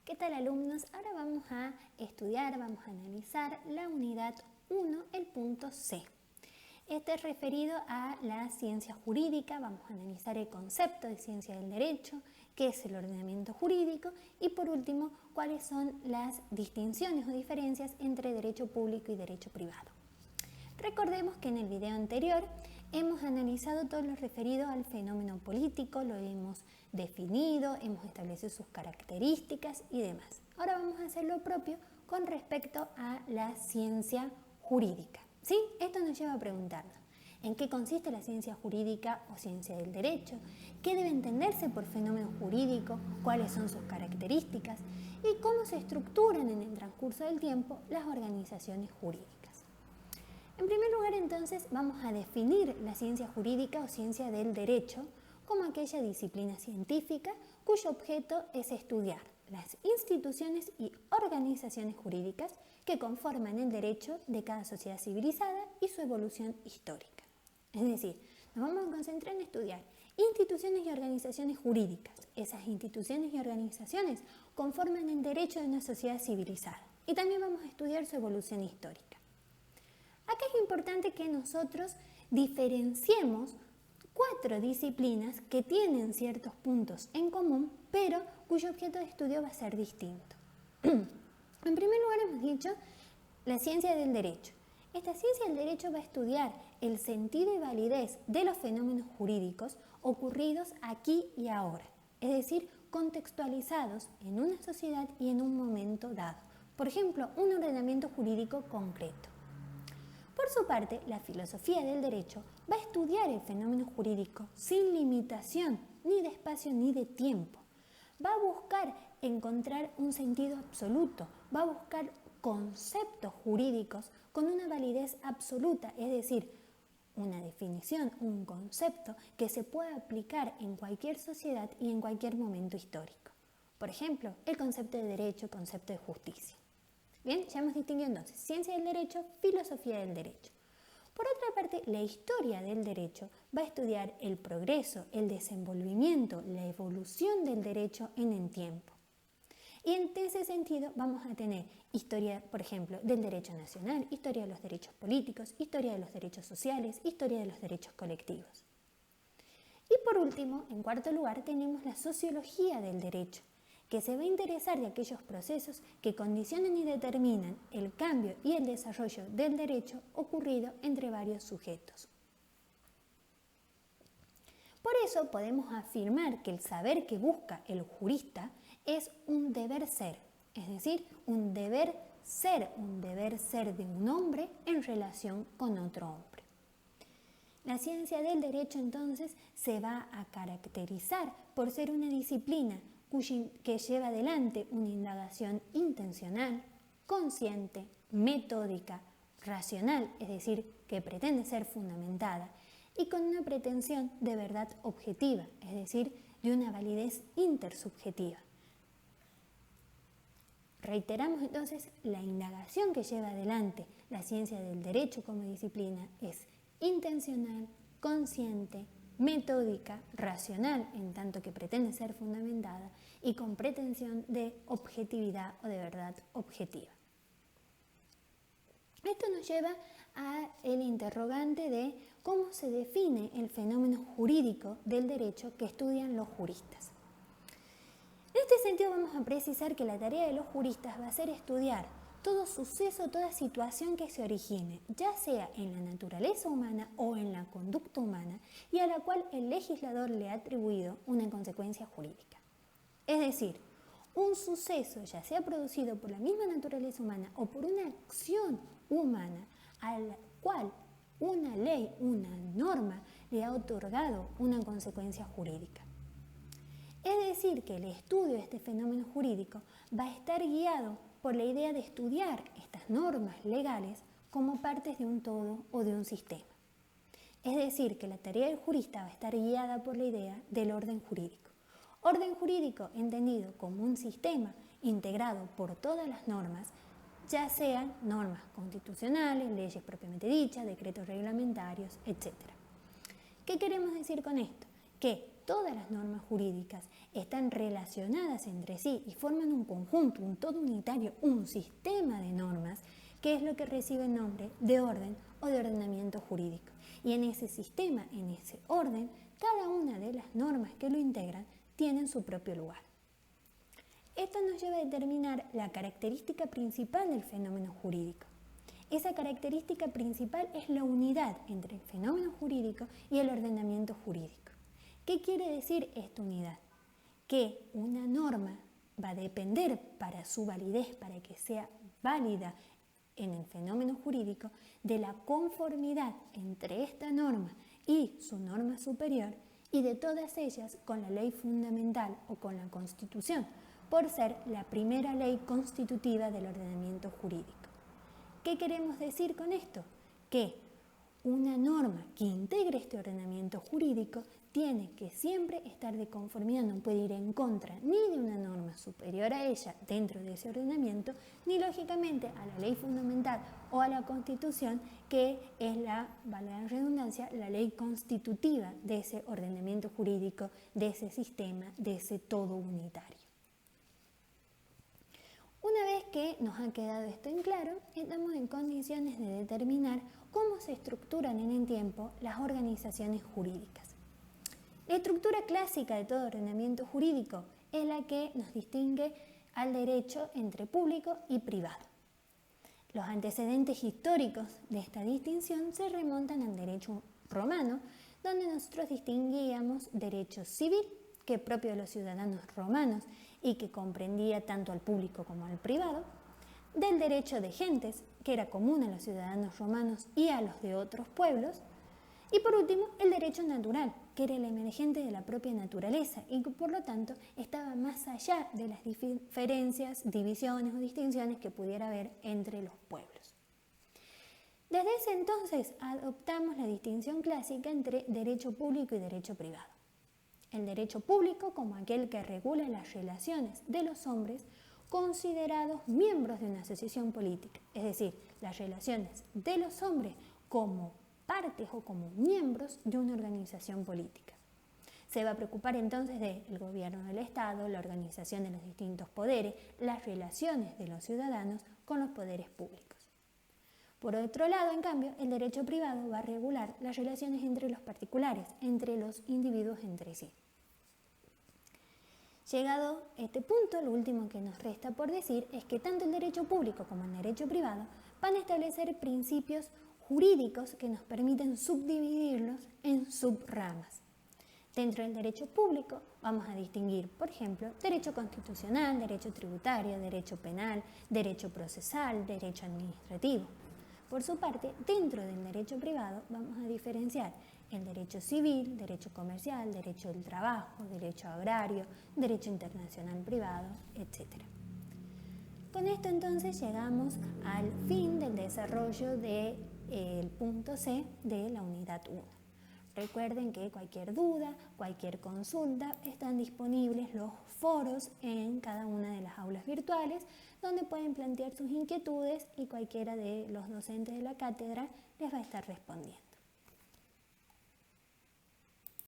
¿Qué tal, alumnos? Ahora vamos a estudiar, vamos a analizar la unidad 1, el punto C. Este es referido a la ciencia jurídica. Vamos a analizar el concepto de ciencia del derecho, qué es el ordenamiento jurídico y, por último, cuáles son las distinciones o diferencias entre derecho público y derecho privado. Recordemos que en el video anterior hemos analizado todo lo referido al fenómeno político, lo hemos definido, hemos establecido sus características y demás. Ahora vamos a hacer lo propio con respecto a la ciencia jurídica. ¿Sí? Esto nos lleva a preguntarnos, ¿en qué consiste la ciencia jurídica o ciencia del derecho? ¿Qué debe entenderse por fenómeno jurídico? ¿Cuáles son sus características? ¿Y cómo se estructuran en el transcurso del tiempo las organizaciones jurídicas? En primer lugar, entonces, vamos a definir la ciencia jurídica o ciencia del derecho como aquella disciplina científica cuyo objeto es estudiar las instituciones y organizaciones jurídicas que conforman el derecho de cada sociedad civilizada y su evolución histórica. Es decir, nos vamos a concentrar en estudiar instituciones y organizaciones jurídicas. Esas instituciones y organizaciones conforman el derecho de una sociedad civilizada. Y también vamos a estudiar su evolución histórica. Acá es importante que nosotros diferenciemos 4 disciplinas que tienen ciertos puntos en común, pero cuyo objeto de estudio va a ser distinto. En primer lugar, hemos dicho la ciencia del derecho. Esta ciencia del derecho va a estudiar el sentido y validez de los fenómenos jurídicos ocurridos aquí y ahora, es decir, contextualizados en una sociedad y en un momento dado. Por ejemplo, un ordenamiento jurídico concreto. Por su parte, la filosofía del derecho va a estudiar el fenómeno jurídico sin limitación ni de espacio ni de tiempo. Va a buscar encontrar un sentido absoluto, va a buscar conceptos jurídicos con una validez absoluta, es decir, una definición, un concepto que se pueda aplicar en cualquier sociedad y en cualquier momento histórico. Por ejemplo, el concepto de derecho, el concepto de justicia. Bien, ya hemos distinguido entonces ciencia del derecho, filosofía del derecho. Por otra parte, la historia del derecho va a estudiar el progreso, el desenvolvimiento, la evolución del derecho en el tiempo. Y en ese sentido vamos a tener historia, por ejemplo, del derecho nacional, historia de los derechos políticos, historia de los derechos sociales, historia de los derechos colectivos. Y por último, en cuarto lugar, tenemos la sociología del derecho, que se va a interesar de aquellos procesos que condicionan y determinan el cambio y el desarrollo del derecho ocurrido entre varios sujetos. Por eso podemos afirmar que el saber que busca el jurista es un deber ser, es decir, un deber ser de un hombre en relación con otro hombre. La ciencia del derecho entonces se va a caracterizar por ser una disciplina que lleva adelante una indagación intencional, consciente, metódica, racional, es decir, que pretende ser fundamentada, y con una pretensión de verdad objetiva, es decir, de una validez intersubjetiva. Reiteramos entonces, la indagación que lleva adelante la ciencia del derecho como disciplina es intencional, consciente, metódica, racional, en tanto que pretende ser fundamentada, y con pretensión de objetividad o de verdad objetiva. Esto nos lleva al interrogante de cómo se define el fenómeno jurídico del derecho que estudian los juristas. En este sentido vamos a precisar que la tarea de los juristas va a ser estudiar todo suceso, toda situación que se origine, ya sea en la naturaleza humana o en la conducta humana, y a la cual el legislador le ha atribuido una consecuencia jurídica. Es decir, un suceso, ya sea producido por la misma naturaleza humana o por una acción humana, a la cual una ley, una norma, le ha otorgado una consecuencia jurídica. Es decir, que el estudio de este fenómeno jurídico va a estar guiado por la idea de estudiar estas normas legales como partes de un todo o de un sistema. Es decir, que la tarea del jurista va a estar guiada por la idea del orden jurídico. Orden jurídico entendido como un sistema integrado por todas las normas, ya sean normas constitucionales, leyes propiamente dichas, decretos reglamentarios, etc. ¿Qué queremos decir con esto? Que todas las normas jurídicas están relacionadas entre sí y forman un conjunto, un todo unitario, un sistema de normas, que es lo que recibe el nombre de orden o de ordenamiento jurídico. Y en ese sistema, en ese orden, cada una de las normas que lo integran tienen su propio lugar. Esto nos lleva a determinar la característica principal del fenómeno jurídico. Esa característica principal es la unidad entre el fenómeno jurídico y el ordenamiento jurídico. ¿Qué quiere decir esta unidad? Que una norma va a depender para su validez, para que sea válida en el fenómeno jurídico, de la conformidad entre esta norma y su norma superior y de todas ellas con la ley fundamental o con la Constitución, por ser la primera ley constitutiva del ordenamiento jurídico. ¿Qué queremos decir con esto? Que una norma que integre este ordenamiento jurídico tiene que siempre estar de conformidad, no puede ir en contra ni de una norma superior a ella dentro de ese ordenamiento, ni lógicamente a la ley fundamental o a la Constitución, que es valga la redundancia, la ley constitutiva de ese ordenamiento jurídico, de ese sistema, de ese todo unitario. Una vez que nos ha quedado esto en claro, estamos en condiciones de determinar cómo se estructuran en el tiempo las organizaciones jurídicas. La estructura clásica de todo ordenamiento jurídico es la que nos distingue al derecho entre público y privado. Los antecedentes históricos de esta distinción se remontan al derecho romano, donde nosotros distinguíamos derecho civil, que es propio de los ciudadanos romanos y que comprendía tanto al público como al privado, del derecho de gentes, que era común a los ciudadanos romanos y a los de otros pueblos, y por último el derecho natural, que era el emergente de la propia naturaleza y que por lo tanto estaba más allá de las diferencias, divisiones o distinciones que pudiera haber entre los pueblos. Desde ese entonces adoptamos la distinción clásica entre derecho público y derecho privado. El derecho público como aquel que regula las relaciones de los hombres considerados miembros de una asociación política, es decir, las relaciones de los hombres como partes o como miembros de una organización política. Se va a preocupar entonces del gobierno del Estado, la organización de los distintos poderes, las relaciones de los ciudadanos con los poderes públicos. Por otro lado, en cambio, el derecho privado va a regular las relaciones entre los particulares, entre los individuos entre sí. Llegado a este punto, lo último que nos resta por decir es que tanto el derecho público como el derecho privado van a establecer principios jurídicos que nos permiten subdividirlos en subramas. Dentro del derecho público vamos a distinguir, por ejemplo, derecho constitucional, derecho tributario, derecho penal, derecho procesal, derecho administrativo. Por su parte, dentro del derecho privado vamos a diferenciar el derecho civil, derecho comercial, derecho del trabajo, derecho agrario, derecho internacional privado, etc. Con esto entonces llegamos al fin del desarrollo del punto C de la unidad 1. Recuerden que cualquier duda, cualquier consulta, están disponibles los foros en cada una de las aulas virtuales, donde pueden plantear sus inquietudes y cualquiera de los docentes de la cátedra les va a estar respondiendo.